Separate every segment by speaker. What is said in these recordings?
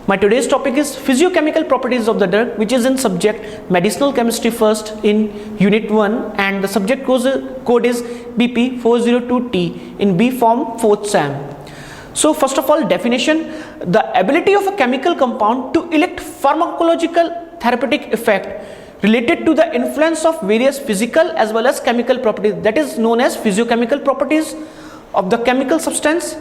Speaker 1: My today's topic is physiochemical properties of the drug, which is in subject medicinal chemistry first in unit 1, and the subject code is BP 402T in B form 4th SAM. So first of all, definition: the ability of a chemical compound to elect pharmacological therapeutic effect related to the influence of various physical as well as chemical properties, that is known as physiochemical properties of the chemical substance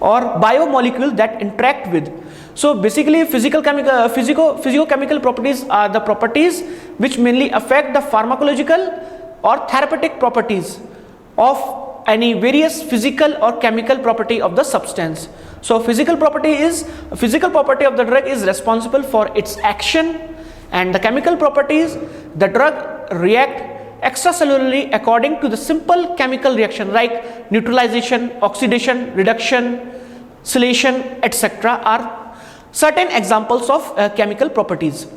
Speaker 1: or biomolecule that interact with. So basically physicochemical properties are the properties which mainly affect the pharmacological or therapeutic properties of any various physical or chemical property of the substance. So physical property of the drug is responsible for its action, and the chemical properties, the drug react extracellularly according to the simple chemical reaction like neutralization, oxidation, reduction, chelation, etc. are certain examples of chemical properties.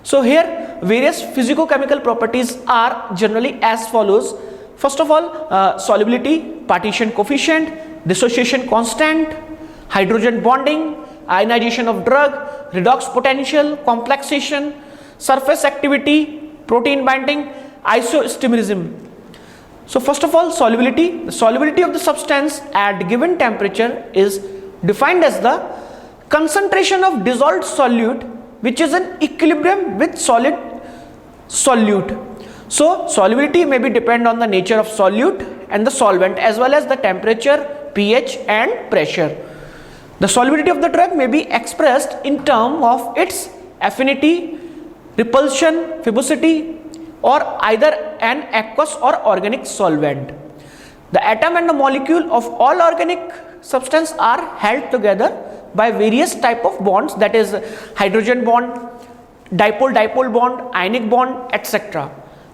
Speaker 1: So here various physicochemical properties are generally as follows. First of all, solubility, partition coefficient, dissociation constant, hydrogen bonding, ionization of drug, redox potential, complexation, surface activity, protein binding, isosterism. So first of all, solubility. The solubility of the substance at given temperature is defined as the concentration of dissolved solute which is in equilibrium with solid solute. So solubility may be depend on the nature of solute and the solvent as well as the temperature, pH and pressure. The solubility of the drug may be expressed in terms of its affinity, repulsion, phybosity, or either an aqueous or organic solvent. The atom and the molecule of all organic substance are held together by various type of bonds, that is hydrogen bond, dipole-dipole bond, ionic bond, etc.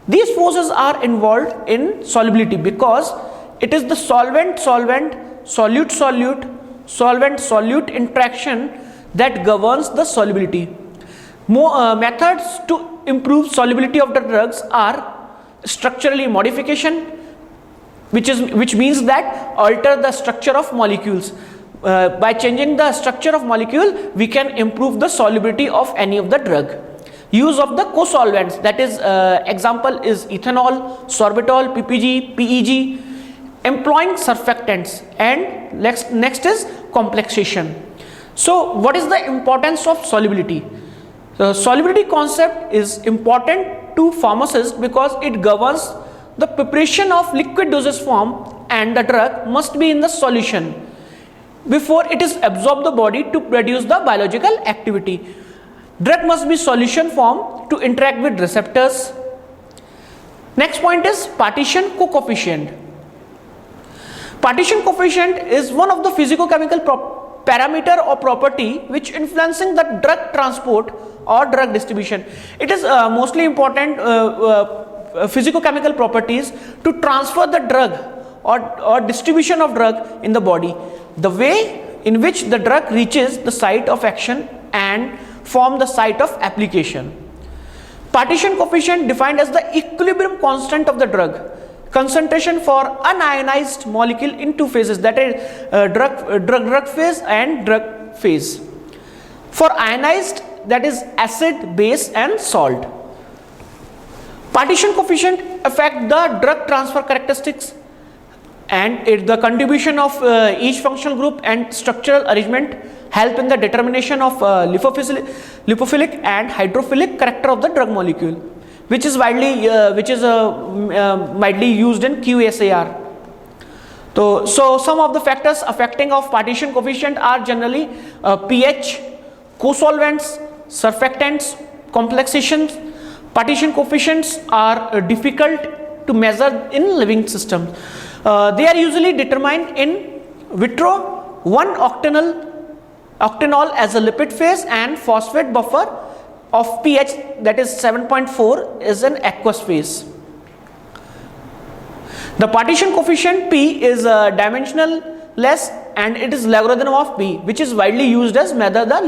Speaker 1: These forces are involved in solubility because it is the solvent-solvent, solute-solute, solvent-solute interaction that governs the solubility. Methods to improve solubility of the drugs are structurally modification, which means that alter the structure of molecules. By changing the structure of molecule, we can improve the solubility of any of the drug. Use of the co-solvents, that is example is ethanol, sorbitol, PPG, PEG, employing surfactants, and next is complexation. So what is the importance of solubility? The solubility concept is important to pharmacists because it governs the preparation of liquid dosage form, and the drug must be in the solution before it is absorbed the body to produce the biological activity. Drug must be solution form to interact with receptors. Next point is partition coefficient. Partition coefficient is one of the physicochemical parameter or property which influencing the drug transport or drug distribution. It is mostly important physicochemical properties to transfer the drug or distribution of drug in the body, the way in which the drug reaches the site of action and form the site of application. Partition coefficient defined as the equilibrium constant of the drug concentration for unionized molecule in two phases, that is drug phase and drug phase. For ionized, that is acid, base and salt. Partition coefficient affect the drug transfer characteristics and the contribution of each functional group and structural arrangement help in the determination of lipophilic and hydrophilic character of the drug molecule, which is widely used in QSAR. So some of the factors affecting of partition coefficient are generally pH, co-solvents, surfactants, complexations. Partition coefficients are difficult to measure in living systems. They are usually determined in vitro. 1 octanol as a lipid phase and phosphate buffer of pH, that is 7.4, is an aqueous phase. The partition coefficient P is dimensionless and it is logarithm of P, which is widely used as measure the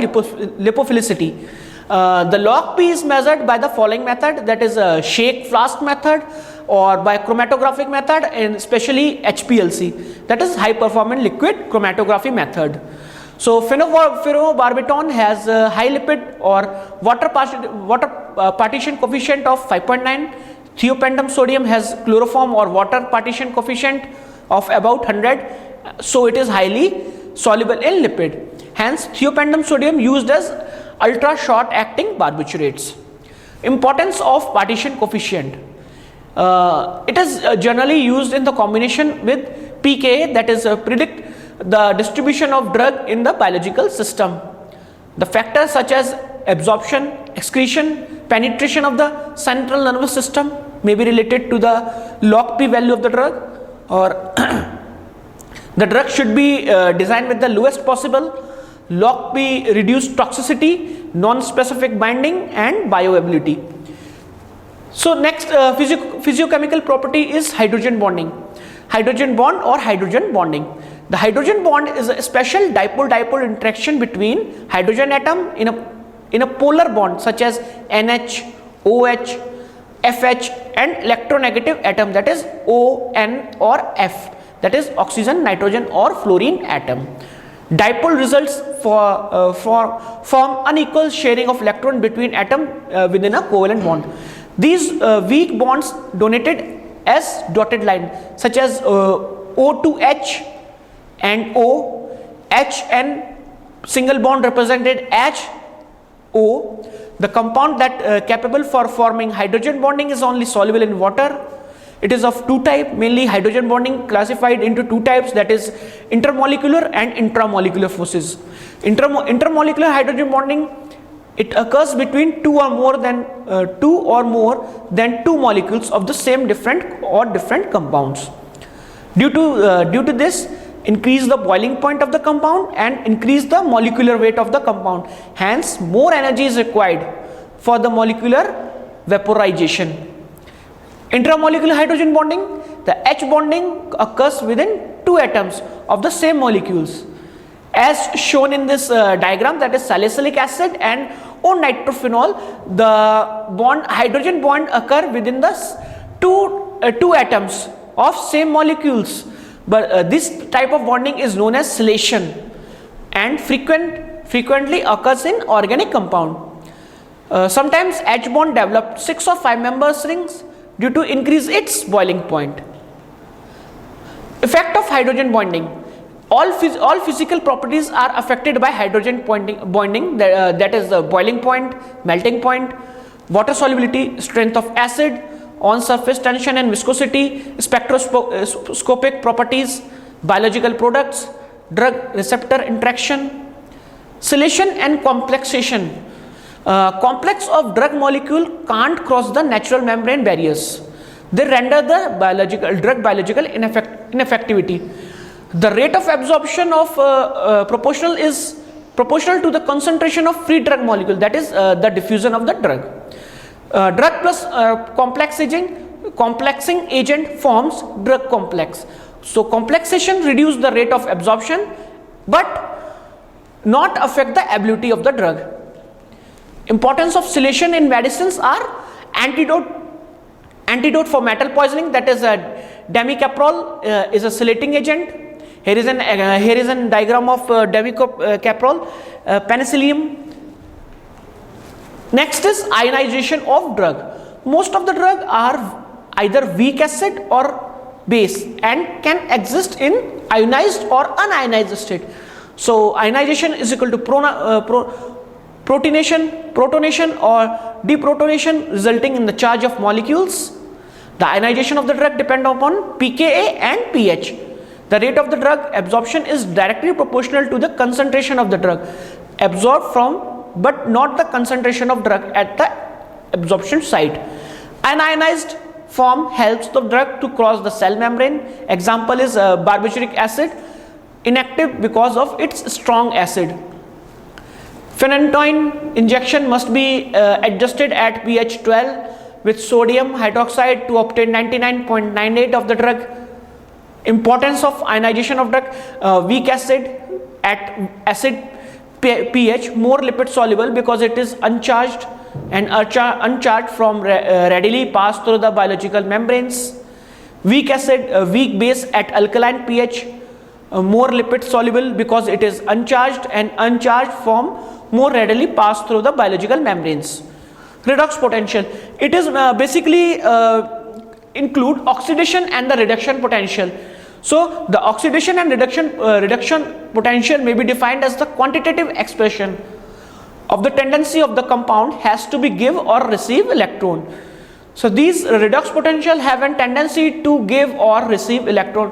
Speaker 1: lipophilicity. The log P is measured by the following method, that is a shake flask method or by chromatographic method, and especially HPLC, that is high performance liquid chromatography method. So phenobarbital has a high lipid or water partition coefficient of 5.9. Thiopentane sodium has chloroform or water partition coefficient of about 100, so it is highly soluble in lipid. Hence thiopentane sodium used as ultra short acting barbiturates. Importance of partition coefficient. It is generally used in the combination with pKa, that is predict the distribution of drug in the biological system. The factors such as absorption, excretion, penetration of the central nervous system may be related to the log P value of the drug, or the drug should be designed with the lowest possible log P, reduced toxicity, non-specific binding and bioavailability. So next physiochemical property is hydrogen bonding. Hydrogen bond or hydrogen bonding. The hydrogen bond is a special dipole-dipole interaction between hydrogen atom in a polar bond such as NH, OH, FH and electronegative atom, that is O, N or F, that is oxygen, nitrogen or fluorine atom. Dipole results form unequal sharing of electron between atom within a covalent bond. These weak bonds donated as dotted line such as O to H and O, H and single bond represented H, O. The compound that capable for forming hydrogen bonding is only soluble in water. It is of two types, mainly hydrogen bonding classified into two types, that is intermolecular and intramolecular forces. Intermolecular hydrogen bonding, it occurs between two or more than two molecules of the same different compounds. Due to this, increase the boiling point of the compound and increase the molecular weight of the compound. Hence, more energy is required for the molecular vaporization. Intramolecular hydrogen bonding, the H bonding occurs within two atoms of the same molecules. As shown in this diagram, that is salicylic acid and O-nitrophenol, the hydrogen bond occur within the two atoms of same molecules. But this type of bonding is known as silation and frequently occurs in organic compound. Sometimes H bond develop 6 or 5 member rings due to increase its boiling point. Effect of hydrogen bonding. All physical properties are affected by hydrogen bonding, that is the boiling point, melting point, water solubility, strength of acid, on surface tension and viscosity, spectroscopic properties, biological products, drug receptor interaction, silation and complexation. Complex of drug molecule can't cross the natural membrane barriers. They render the drug biological ineffectivity. The rate of absorption of proportional to the concentration of free drug molecule, that is the diffusion of the drug. Drug plus complexing agent forms drug complex. So complexation reduce the rate of absorption but not affect the ability of the drug. Importance of silation in medicines are antidote for metal poisoning, that is demicaprol is a silating agent. Here is a diagram of demicaprol, penicillium. Next is ionization of drug. Most of the drug are either weak acid or base and can exist in ionized or unionized state. So ionization is equal to protonation or deprotonation, resulting in the charge of molecules. The ionization of the drug depend upon pKa and pH. The rate of the drug absorption is directly proportional to the concentration of the drug absorbed from, but not the concentration of drug at the absorption site. Ionized form helps the drug to cross the cell membrane. Example is barbituric acid, inactive because of its strong acid. Phenytoin injection must be adjusted at pH 12 with sodium hydroxide to obtain 99.98 of the drug. Importance of ionization of drug. Weak acid at acid pH more lipid soluble because it is uncharged and uncharged from readily pass through the biological membranes. Weak acid, weak base at alkaline pH more lipid soluble because it is uncharged, and uncharged form more readily pass through the biological membranes. Redox potential, it is basically include oxidation and the reduction potential. So the oxidation and reduction potential may be defined as the quantitative expression of the tendency of the compound has to be give or receive electron. So these redox potential have a tendency to give or receive electron.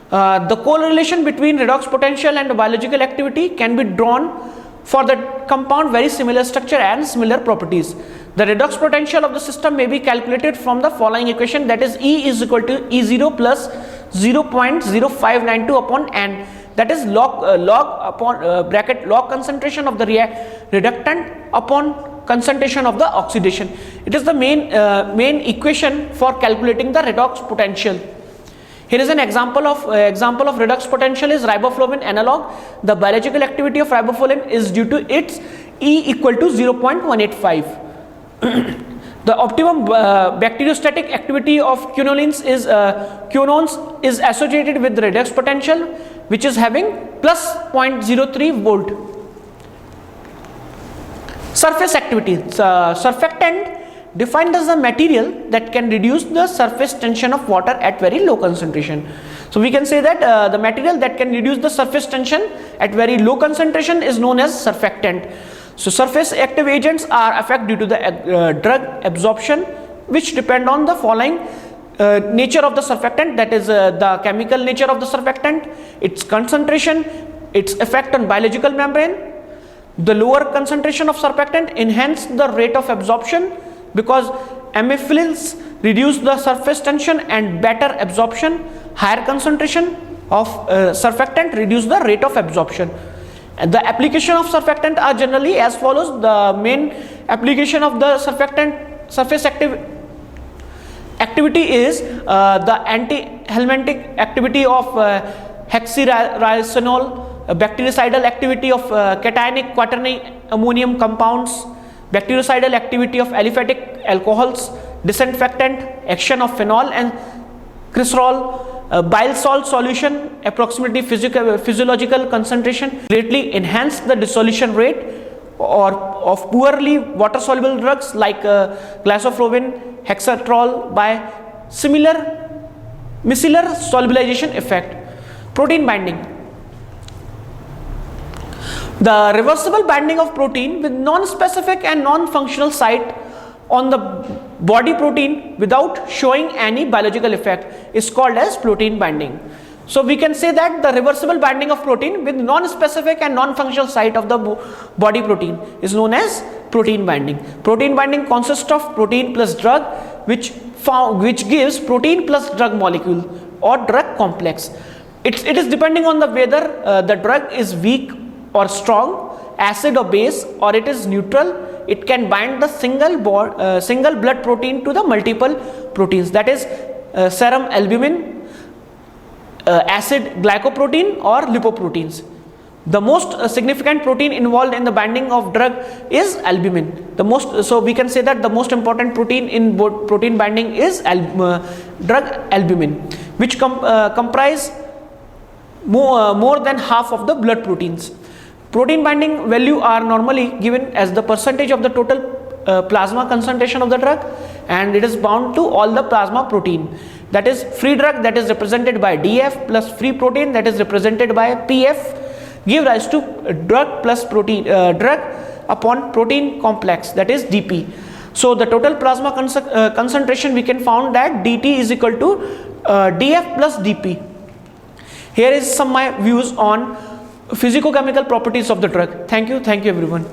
Speaker 1: The correlation between redox potential and biological activity can be drawn for the compound very similar structure and similar properties. The redox potential of the system may be calculated from the following equation, that is E is equal to E0 plus 0.0592 upon N, that is log upon bracket log concentration of the reductant upon concentration of the oxidation. It is the main equation for calculating the redox potential. Here is an example of redox potential is riboflavin analog. The biological activity of riboflavin is due to its E equal to 0.185. The optimum bacteriostatic activity of quinones is associated with the redox potential, which is having plus 0.03 volt. Surface activity, surfactant defined as the material that can reduce the surface tension of water at very low concentration. So we can say that the material that can reduce the surface tension at very low concentration is known as surfactant. So surface active agents are affected due to the drug absorption, which depend on the following nature of the surfactant, that is the chemical nature of the surfactant, its concentration, its effect on biological membrane. The lower concentration of surfactant enhance the rate of absorption because amphiphils reduce the surface tension and better absorption. Higher concentration of surfactant reduce the rate of absorption. And the application of surfactant are generally as follows. The main application of the surfactant surface activity is the anti-helminthic activity of hexyricinol, bactericidal activity of cationic quaternary ammonium compounds, bactericidal activity of aliphatic alcohols, disinfectant action of phenol and glycerol. Bile salt solution approximately physiological concentration greatly enhance the dissolution rate or of poorly water soluble drugs like glycoflovin, hexatrol by micellar solubilization effect. Protein binding. The reversible binding of protein with non-specific and non-functional site on the body protein without showing any biological effect is called as protein binding. So we can say that the reversible binding of protein with non-specific and non-functional site of the body protein is known as protein binding. Protein binding consists of protein plus drug which gives protein plus drug molecule or drug complex. It is depending on the whether the drug is weak or strong, acid or base, or it is neutral. It can bind the single blood protein to the multiple proteins, that is serum albumin, acid glycoprotein or lipoproteins. The most significant protein involved in the binding of drug is albumin. So we can say that the most important protein in protein binding is drug albumin, which comprise more than half of the blood proteins. Protein binding value are normally given as the percentage of the total plasma concentration of the drug, and it is bound to all the plasma protein. That is free drug, that is represented by DF, plus free protein, that is represented by PF, give rise to drug plus protein drug upon protein complex, that is DP. So the total plasma concentration we can found that DT is equal to DF plus DP. Here is some my views on physicochemical properties of the drug. Thank you everyone.